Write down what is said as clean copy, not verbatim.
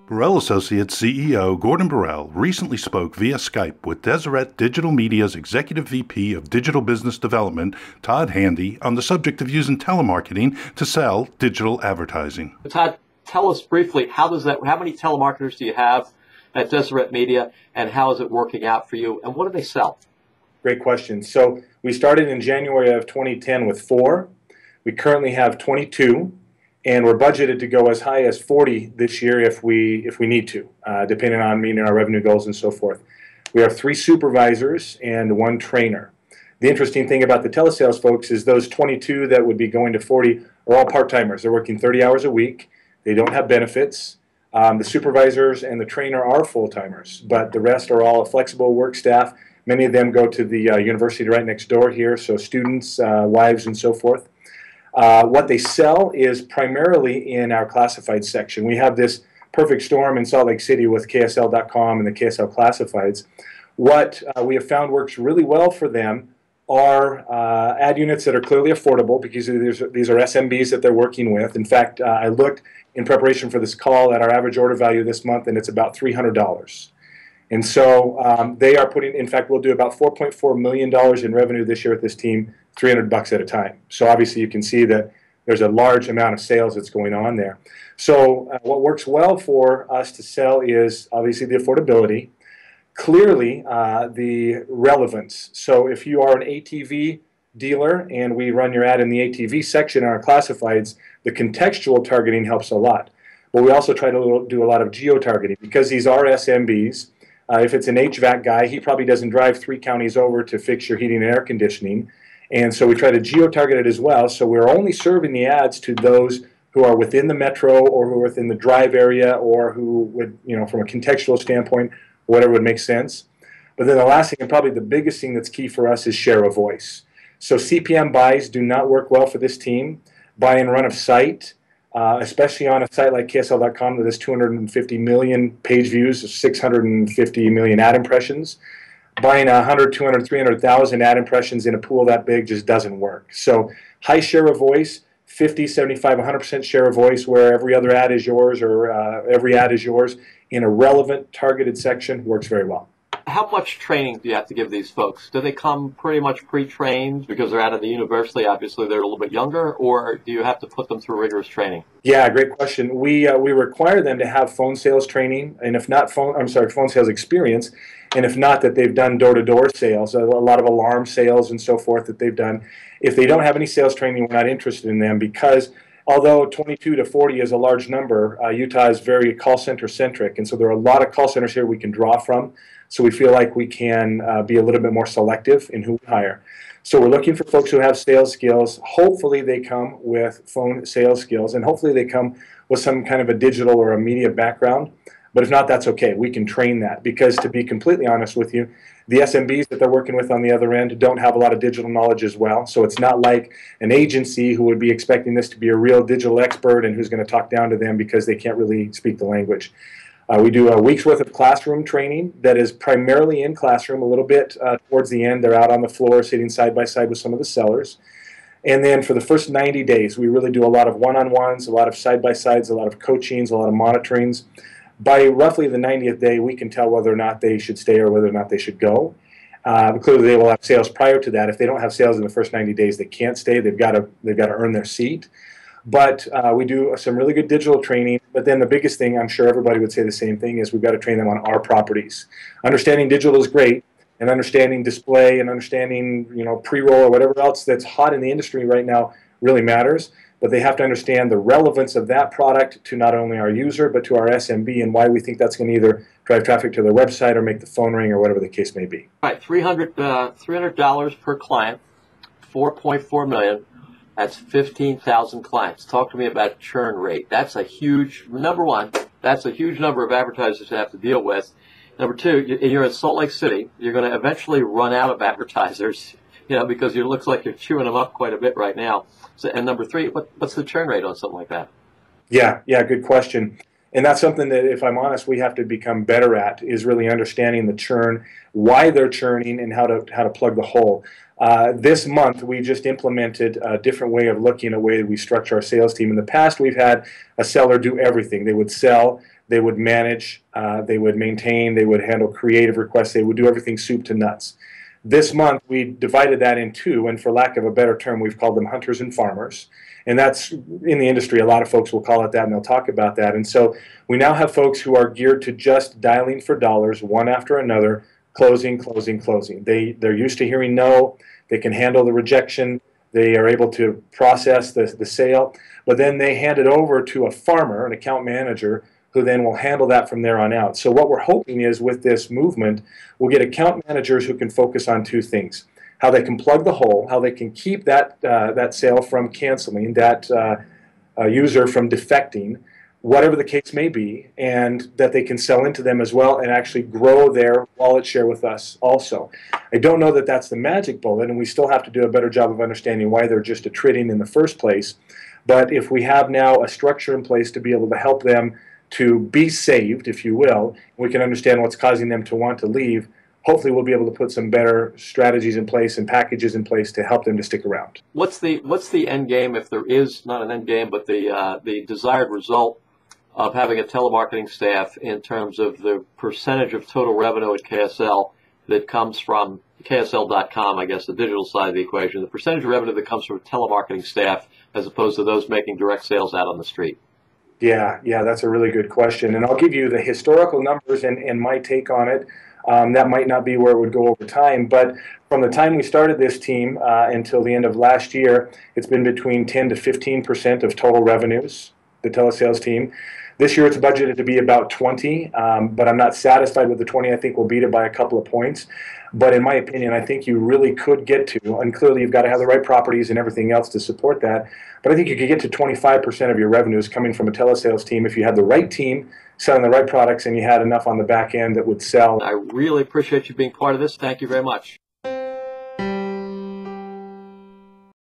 Borrell Associates CEO Gordon Borrell recently spoke via Skype with Deseret Digital Media's Executive VP of Digital Business Development, Todd Handy, on the subject of using telemarketing to sell digital advertising. Todd, tell us briefly, how many telemarketers do you have at Deseret Media, and how is it working out for you, and what do they sell? Great question. So we started in January of 2010 with 4. We currently have 22, and we're budgeted to go as high as 40 this year if we need to, depending on meeting our revenue goals and so forth. We have 3 supervisors and 1 trainer. The interesting thing about the telesales folks is those 22 that would be going to 40 are all part-timers. They're working 30 hours a week. They don't have benefits. The supervisors and the trainer are full-timers, but the rest are all a flexible work staff. Many of them go to the university right next door here, so students, wives, and so forth. What they sell is primarily in our classified section. We have this perfect storm in Salt Lake City with KSL.com and the KSL classifieds. What we have found works really well for them are ad units that are clearly affordable, because these are SMBs that they're working with. In fact, I looked in preparation for this call at our average order value this month, and it's about $300. And so they are putting, in fact, we'll do about $4.4 million in revenue this year with this team, $300 at a time. So obviously you can see that there's a large amount of sales that's going on there. So what works well for us to sell is obviously the affordability, clearly the relevance. So if you are an ATV dealer and we run your ad in the ATV section in our classifieds, the contextual targeting helps a lot. But we also try to do a lot of geo-targeting, because these are SMBs. If it's an HVAC guy, he probably doesn't drive 3 counties over to fix your heating and air conditioning. And so we try to geo-target it as well. So we're only serving the ads to those who are within the metro, or who are within the drive area, or who would, from a contextual standpoint, whatever would make sense. But then the last thing, and probably the biggest thing that's key for us, is share of voice. So CPM buys do not work well for this team. Buy and run of site, especially on a site like KSL.com that has 250 million page views, 650 million ad impressions. Buying 100, 200, 300,000 ad impressions in a pool that big just doesn't work. So high share of voice, 50, 75, 100% share of voice, where every other ad is yours, or every ad is yours in a relevant targeted section, works very well. How much training do you have to give these folks? Do they come pretty much pre-trained because they're out of the university? Obviously, they're a little bit younger, or do you have to put them through rigorous training? Yeah, great question. We require them to have phone sales training, and if not phone sales experience, and if not, that they've done door-to-door sales, a lot of alarm sales and so forth that they've done. If they don't have any sales training, we're not interested in them, because although 22 to 40 is a large number, Utah is very call center centric, and so there are a lot of call centers here we can draw from. So we feel like we can be a little bit more selective in who we hire. So we're looking for folks who have sales skills. Hopefully they come with phone sales skills, and hopefully they come with some kind of a digital or a media background. But if not, that's okay. We can train that, because to be completely honest with you, the SMBs that they're working with on the other end don't have a lot of digital knowledge as well. So it's not like an agency who would be expecting this to be a real digital expert and who's going to talk down to them because they can't really speak the language. We do a week's worth of classroom training that is primarily in classroom. A little bit towards the end, they're out on the floor sitting side by side with some of the sellers. And then for the first 90 days, we really do a lot of one-on-ones, a lot of side-by-sides, a lot of coachings, a lot of monitorings. By roughly the 90th day, we can tell whether or not they should stay or whether or not they should go. Clearly, they will have sales prior to that. If they don't have sales in the first 90 days, they can't stay. They've got to earn their seat. But we do some really good digital training. But then the biggest thing, I'm sure everybody would say the same thing, is we've got to train them on our properties. Understanding digital is great, and understanding display and understanding pre-roll or whatever else that's hot in the industry right now really matters. But they have to understand the relevance of that product to not only our user, but to our SMB, and why we think that's going to either drive traffic to their website or make the phone ring or whatever the case may be. All right, $300 per client, $4.4 million. That's 15,000 clients. Talk to me about churn rate. That's a huge, number one, that's a huge number of advertisers to have to deal with. Number two, you're in Salt Lake City. You're going to eventually run out of advertisers, because it looks like you're chewing them up quite a bit right now. So, and number three, what's the churn rate on something like that? Yeah, good question. And that's something that, if I'm honest, we have to become better at, is really understanding the churn, why they're churning, and how to plug the hole. This month, we just implemented a different way of looking at the way we structure our sales team. In the past, we've had a seller do everything. They would sell, They would manage, they would maintain, they would handle creative requests, they would do everything soup to nuts. This month, we divided that in two, and for lack of a better term, we've called them hunters and farmers. And that's, in the industry, a lot of folks will call it that, and they'll talk about that. And so we now have folks who are geared to just dialing for dollars, one after another, closing, closing, closing. They're used to hearing no. They can handle the rejection. They are able to process the sale. But then they hand it over to a farmer, an account manager, who then will handle that from there on out. So what we're hoping is with this movement, we'll get account managers who can focus on two things: how they can plug the hole, how they can keep that sale from canceling, that user from defecting, whatever the case may be, and that they can sell into them as well and actually grow their wallet share with us also. I don't know that that's the magic bullet, and we still have to do a better job of understanding why they're just attriting in the first place. But if we have now a structure in place to be able to help them to be saved, if you will, we can understand what's causing them to want to leave. Hopefully we'll be able to put some better strategies in place and packages in place to help them to stick around. What's the end game, if there is not an end game, but the desired result of having a telemarketing staff in terms of the percentage of total revenue at KSL that comes from KSL.com, I guess, the digital side of the equation, the percentage of revenue that comes from telemarketing staff as opposed to those making direct sales out on the street? Yeah, that's a really good question. And I'll give you the historical numbers and my take on it. That might not be where it would go over time, but from the time we started this team until the end of last year, it's been between 10 to 15% of total revenues, the telesales team. This year it's budgeted to be about 20, but I'm not satisfied with the 20. I think we'll beat it by a couple of points. But in my opinion, I think you really could get to, and clearly you've got to have the right properties and everything else to support that, but I think you could get to 25% of your revenues coming from a telesales team if you had the right team, selling the right products, and you had enough on the back end that would sell. I really appreciate you being part of this. Thank you very much.